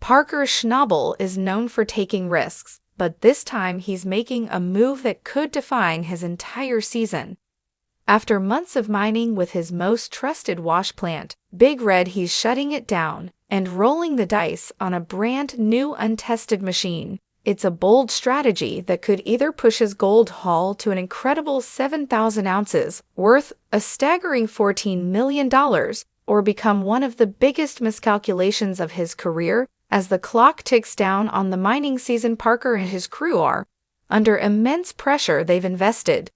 Parker Schnabel is known for taking risks, but this time he's making a move that could define his entire season. After months of mining with his most trusted wash plant, Big Red, he's shutting it down and rolling the dice on a brand new untested machine. It's a bold strategy that could either push his gold haul to an incredible 7,000 ounces, worth a staggering $14 million, or become one of the biggest miscalculations of his career. As the clock ticks down on the mining season, Parker and his crew are under immense pressure. They've invested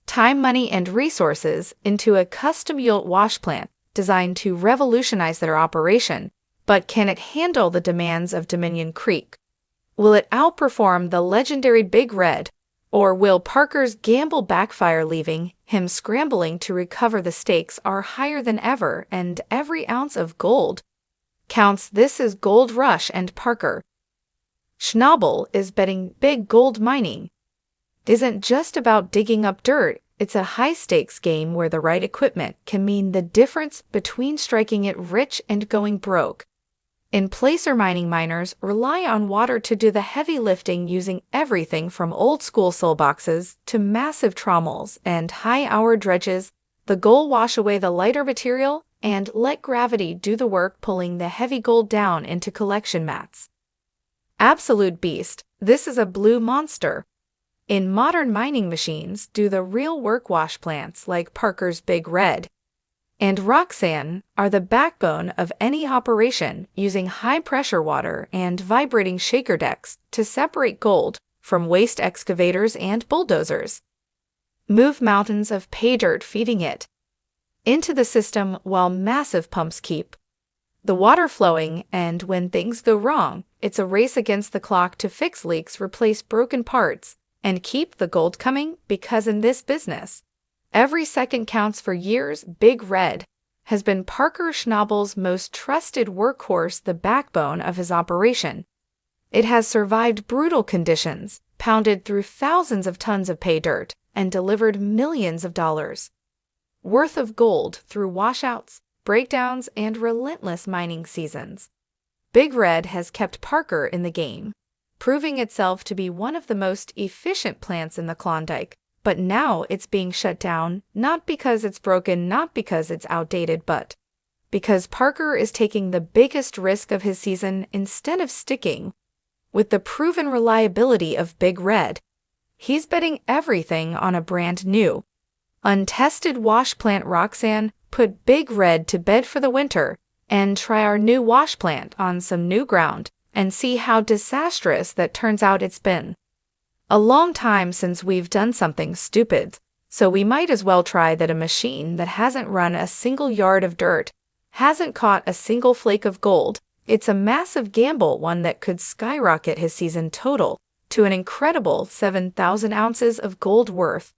time, money, and resources into a custom-built wash plant designed to revolutionize their operation, but can it handle the demands of Dominion Creek? Will it outperform the legendary Big Red, or will Parker's gamble backfire, leaving him scrambling to recover? The stakes are higher than ever, and every ounce of gold counts. This is Gold Rush, and Parker Schnabel is betting big. Gold mining isn't just about digging up dirt. It's a high-stakes game where the right equipment can mean the difference between striking it rich and going broke. In placer mining, miners rely on water to do the heavy lifting, using everything from old-school soul boxes to massive trommels and high-hour dredges. The goal: wash away the lighter material and let gravity do the work, pulling the heavy gold down into collection mats. Absolute beast. This is a blue monster. In modern mining, machines do the real work. Wash plants like Parker's Big Red and Roxanne are the backbone of any operation, using high-pressure water and vibrating shaker decks to separate gold from waste. Excavators and bulldozers move mountains of pay dirt, feeding it into the system, while massive pumps keep the water flowing. And when things go wrong, it's a race against the clock to fix leaks, replace broken parts, and keep the gold coming, because in this business, every second counts. For years, Big Red has been Parker Schnabel's most trusted workhorse, the backbone of his operation. It has survived brutal conditions, pounded through thousands of tons of pay dirt, and delivered millions of dollars worth of gold through washouts, breakdowns, and relentless mining seasons. Big Red has kept Parker in the game, proving itself to be one of the most efficient plants in the Klondike. But now it's being shut down, not because it's broken, not because it's outdated, but because Parker is taking the biggest risk of his season. Instead of sticking with the proven reliability of Big Red, he's betting everything on a brand new, untested wash plant. Roxanne, put Big Red to bed for the winter and try our new wash plant on some new ground and see how disastrous that turns out. It's been a long time since we've done something stupid, so we might as well try that. A machine that hasn't run a single yard of dirt, hasn't caught a single flake of gold. It's a massive gamble, one that could skyrocket his season total to an incredible 7,000 ounces of gold, worth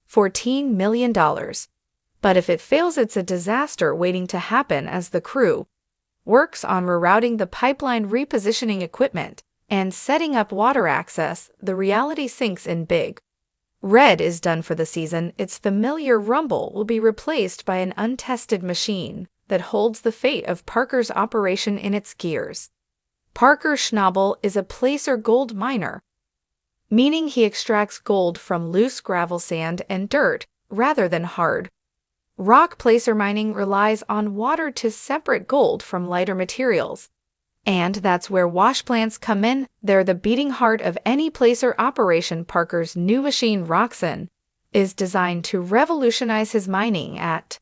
$14 million. But if it fails, it's a disaster waiting to happen. As the crew works on rerouting the pipeline, repositioning equipment, and setting up water access, the reality sinks in. Big Red is done for the season. Its familiar rumble will be replaced by an untested machine that holds the fate of Parker's operation in its gears. Parker Schnabel is a placer gold miner, meaning he extracts gold from loose gravel, sand, and dirt rather than hard rock. Placer mining relies on water to separate gold from lighter materials, and that's where wash plants come in. They're the beating heart of any placer operation. Parker's new machine, Roxanne, is designed to revolutionize his mining at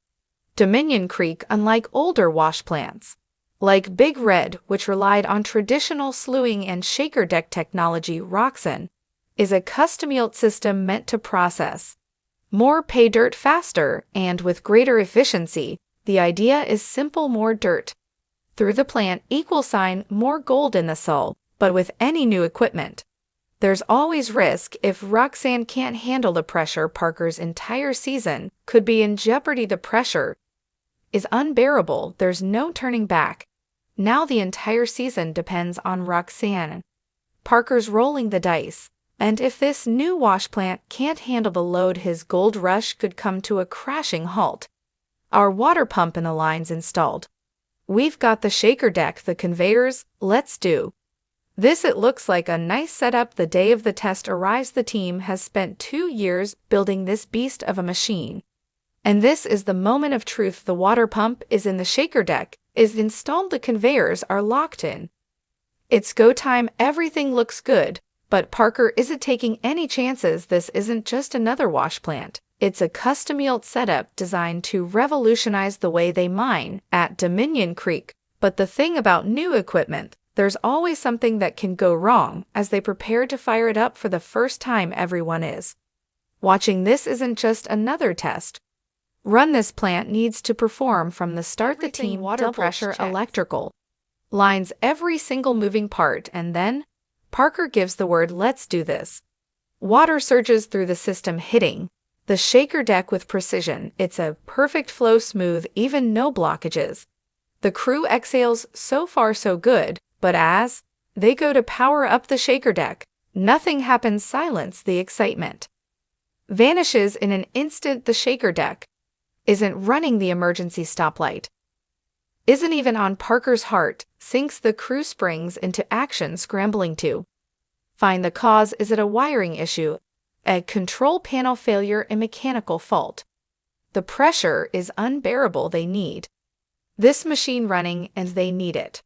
Dominion Creek. Unlike older wash plants like Big Red, which relied on traditional slewing and shaker deck technology, Roxanne is a custom-built system meant to process more pay dirt faster and with greater efficiency. The idea is simple: more dirt through the plant equals more gold in the soul. But with any new equipment, there's always risk. If Roxanne can't handle the pressure, Parker's entire season could be in jeopardy. The pressure is unbearable. There's no turning back. Now the entire season depends on Roxanne. Parker's rolling the dice, and if this new wash plant can't handle the load, his gold rush could come to a crashing halt. Our water pump in the lines installed We've got the shaker deck, the conveyors, let's do this. It looks like a nice setup. The day of the test arrives. The team has spent 2 years building this beast of a machine. And this is the moment of truth. The water pump is in, the shaker deck is installed, the conveyors are locked in. It's go time. Everything looks good, but Parker isn't taking any chances. This isn't just another wash plant. It's a custom-built setup designed to revolutionize the way they mine at Dominion Creek. But the thing about new equipment, there's always something that can go wrong. As they prepare to fire it up for the first time, everyone is watching. This isn't just another test run. This plant needs to perform from the start. The team water pressure, electrical lines, every single moving part, and then Parker gives the word, let's do this. Water surges through the system, hitting the shaker deck with precision. It's a perfect flow, smooth, even no blockages. The crew exhales. So far so good, but as they go to power up the shaker deck, nothing happens. Silence. The excitement vanishes in an instant. The shaker deck isn't running. The emergency stoplight isn't even on. Parker's heart sinks. The crew springs into action, scrambling to find the cause. Is it a wiring issue, a control panel failure, a mechanical fault? The pressure is unbearable. They need this machine running, and they need it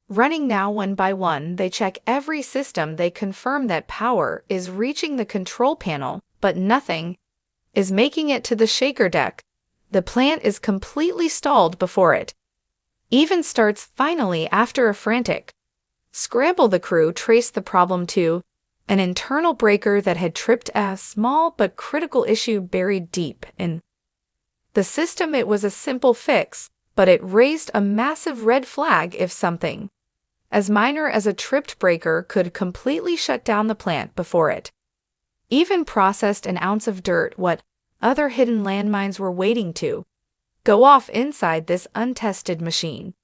running now. One by one, they check every system. They confirm that power is reaching the control panel, but nothing is making it to the shaker deck. The plant is completely stalled before it even starts. Finally, after a frantic scramble, the crew traced the problem to an internal breaker that had tripped a small but critical issue buried deep in the system. It was a simple fix, but it raised a massive red flag. If something as minor as a tripped breaker could completely shut down the plant before it even processed an ounce of dirt, what other hidden landmines were waiting to go off inside this untested machine?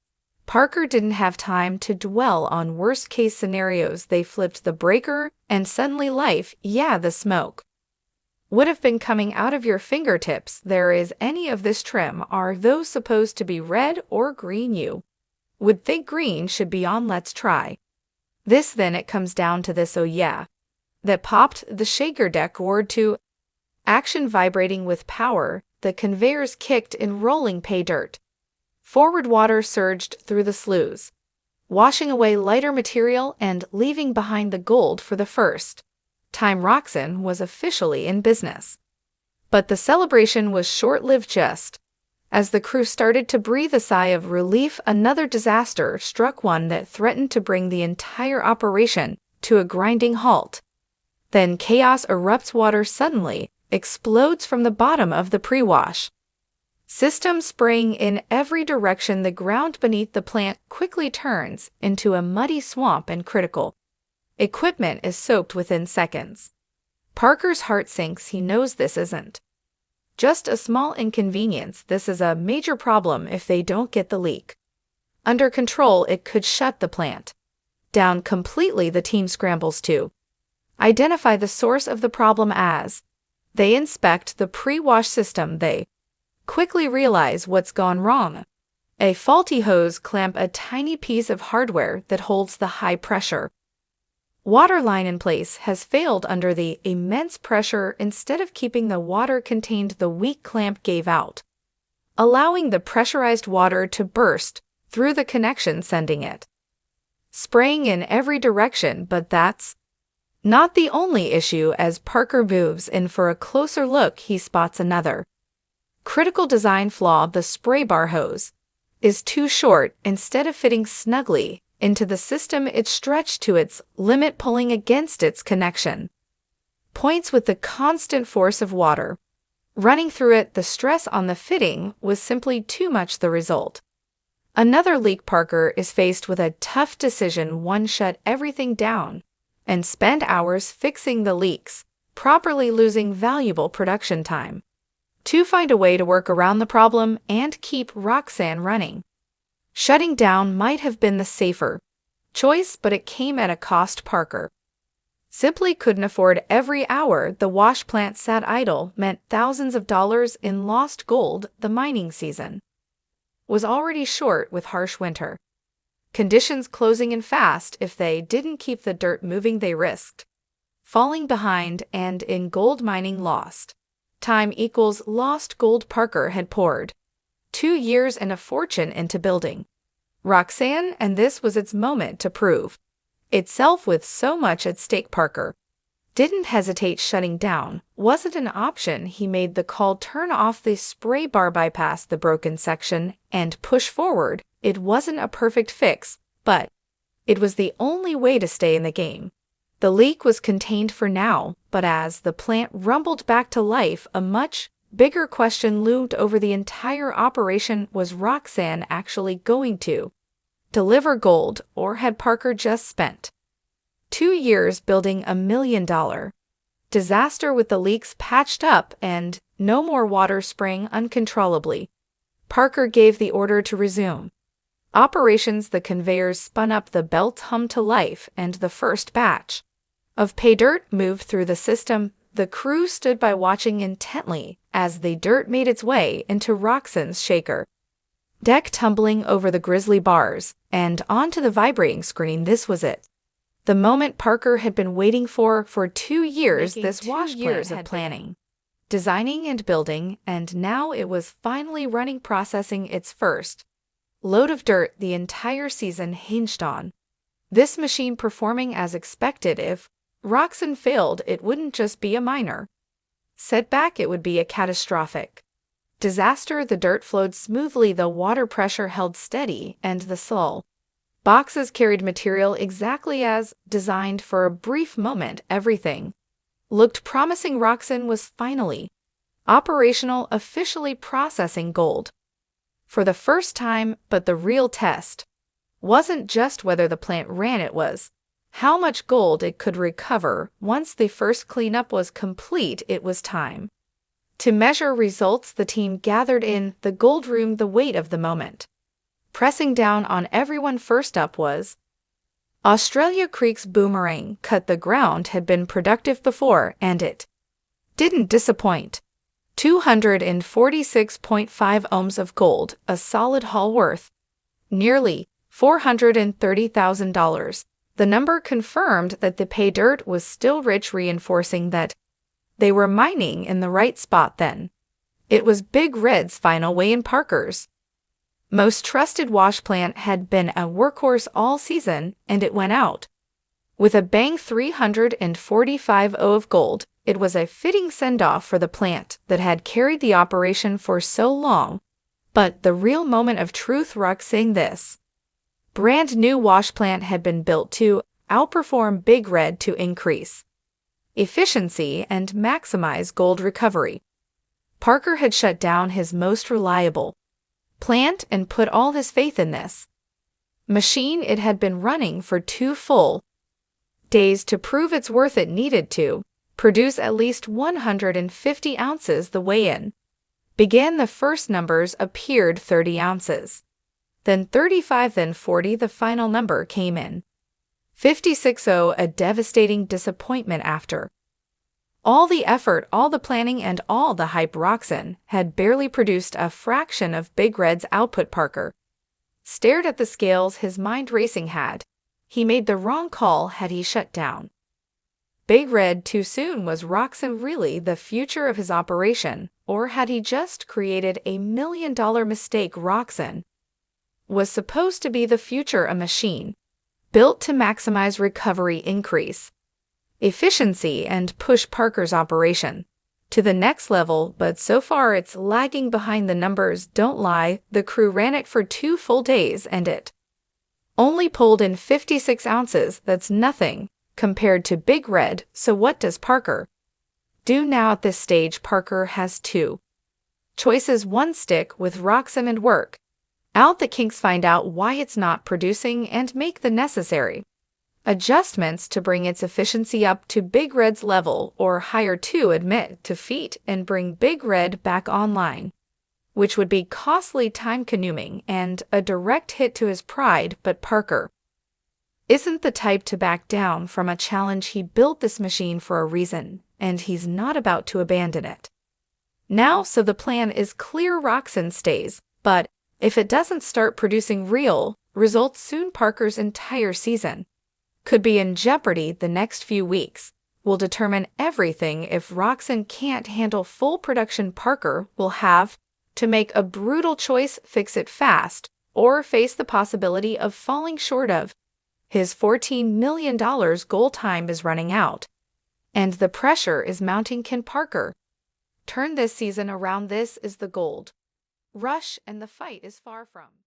Parker didn't have time to dwell on worst-case scenarios. They flipped the breaker, and suddenly life, the smoke would have been coming out of your fingertips. There is any of this trim. Are those supposed to be red or green? You would think green should be on. Let's try this. Then it comes down to this. That popped the shaker deck word to action. Vibrating with power, the conveyors kicked in, rolling pay dirt forward. Water surged through the sloughs, washing away lighter material and leaving behind the gold. For the first time, Roxanne was officially in business. But the celebration was short-lived. Just as the crew started to breathe a sigh of relief, another disaster struck, one that threatened to bring the entire operation to a grinding halt. Then chaos erupts. Water suddenly explodes from the bottom of the pre-wash system, spraying in every direction. The ground beneath the plant quickly turns into a muddy swamp, and critical equipment is soaked within seconds. Parker's heart sinks. He knows this isn't just a small inconvenience. This is a major problem. If they don't get the leak under control, it could shut the plant down completely. The team scrambles to identify the source of the problem. As they inspect the pre-wash system, they quickly realize what's gone wrong. A faulty hose clamp, a tiny piece of hardware that holds the high-pressure water line in place, has failed under the immense pressure. Instead of keeping the water contained, the weak clamp gave out, allowing the pressurized water to burst through the connection, sending it spraying in every direction. But that's not the only issue. As Parker moves in for a closer look, he spots another critical design flaw. The spray bar hose is too short. Instead of fitting snugly into the system, it's stretched to its limit, pulling against its connection points with the constant force of water running through it. The stress on the fitting was simply too much. The result, another leak. Parker is faced with a tough decision. One, shut everything down and spend hours fixing the leaks properly, losing valuable production time. To find a way to work around the problem and keep Roxanne running. Shutting down might have been the safer choice, but it came at a cost. Parker simply couldn't afford every hour the wash plant sat idle, meant thousands of dollars in lost gold. The mining season was already short with harsh winter. Conditions closing in fast. If they didn't keep the dirt moving, they risked falling behind, and in gold mining lost time equals lost gold. Parker had poured 2 years and a fortune into building Roxanne, and this was its moment to prove itself. With so much at stake, Parker didn't hesitate. Shutting down wasn't an option. He made the call: turn off the spray bar, bypass the broken section, and push forward. It wasn't a perfect fix, but it was the only way to stay in the game. The leak was contained for now, but as the plant rumbled back to life, a much bigger question loomed over the entire operation. Was Roxanne actually going to deliver gold, or had Parker just spent 2 years building $1 million disaster? With the leaks patched up and no more water spraying uncontrollably, Parker gave the order to resume operations. The conveyors spun up, the belt hummed to life, and the first batch of pay dirt moved through the system. The crew stood by, watching intently as the dirt made its way into Roxanne's shaker deck, tumbling over the grizzly bars and onto the vibrating screen. This was it, the moment Parker had been waiting for 2 years. This wash years of planning, designing, and building, and now it was finally running, processing its first load of dirt. The entire season hinged on this machine performing as expected. If Roxanne failed, it wouldn't just be a minor setback, it would be a catastrophic disaster. The dirt flowed smoothly, the water pressure held steady, and the SUL boxes carried material exactly as designed. For a brief moment, everything looked promising. Roxanne was finally operational, officially processing gold for the first time. But the real test wasn't just whether the plant ran, it was how much gold it could recover. Once the first cleanup was complete, it was time to measure results. The team gathered in the gold room, the weight of the moment pressing down on everyone. First up was Australia Creek's boomerang. Cut the ground had been productive before, and it didn't disappoint. 246.5 ohms of gold, a solid haul worth nearly $430,000. The number confirmed that the pay dirt was still rich, reinforcing that they were mining in the right spot. Then it was Big Red's final weigh-in. Parker's most trusted wash plant had been a workhorse all season, and it went out with a bang. 345 of gold. It was a fitting send-off for the plant that had carried the operation for so long. But the real moment of truth, Roxanne, this brand new wash plant had been built to outperform Big Red, to increase efficiency and maximize gold recovery. Parker had shut down his most reliable plant and put all his faith in this machine. It had been running for 2 full days to prove its worth. It needed to produce at least 150 ounces. The weigh-in began. The first numbers appeared: 30 ounces, then 35, then 40. The final number came in 56. A devastating disappointment. After all the effort, all the planning, and all the hype, Roxanne had barely produced a fraction of Big Red's output. Parker stared at the scales, his mind racing. Had he made the wrong call? Had he shut down Big Red too soon? Was Roxanne really the future of his operation, or had he just created a $1 million mistake? Roxanne was supposed to be the future, a machine built to maximize recovery, increase efficiency, and push Parker's operation to the next level. But so far it's lagging behind. The numbers don't lie. The crew ran it for 2 full days, and it only pulled in 56 ounces. That's nothing compared to Big Red. So what does Parker do now? At this stage, Parker has 2 choices. 1, stick with Roxanne and work out the kinks, find out why it's not producing, and make the necessary adjustments to bring its efficiency up to Big Red's level, or hire 2, admit defeat, and bring Big Red back online, which would be costly, time-consuming, and a direct hit to his pride. But Parker isn't the type to back down from a challenge. He built this machine for a reason, and he's not about to abandon it now. So the plan is clear: Roxanne stays, but If it doesn't start producing real results soon, Parker's entire season could be in jeopardy. The next few weeks will determine everything. If Roxanne can't handle full production, Parker will have to make a brutal choice: fix it fast or face the possibility of falling short of his $14 million goal. Time is running out, and the pressure is mounting. Can Parker turn this season around? This is the gold rush, and the fight is far from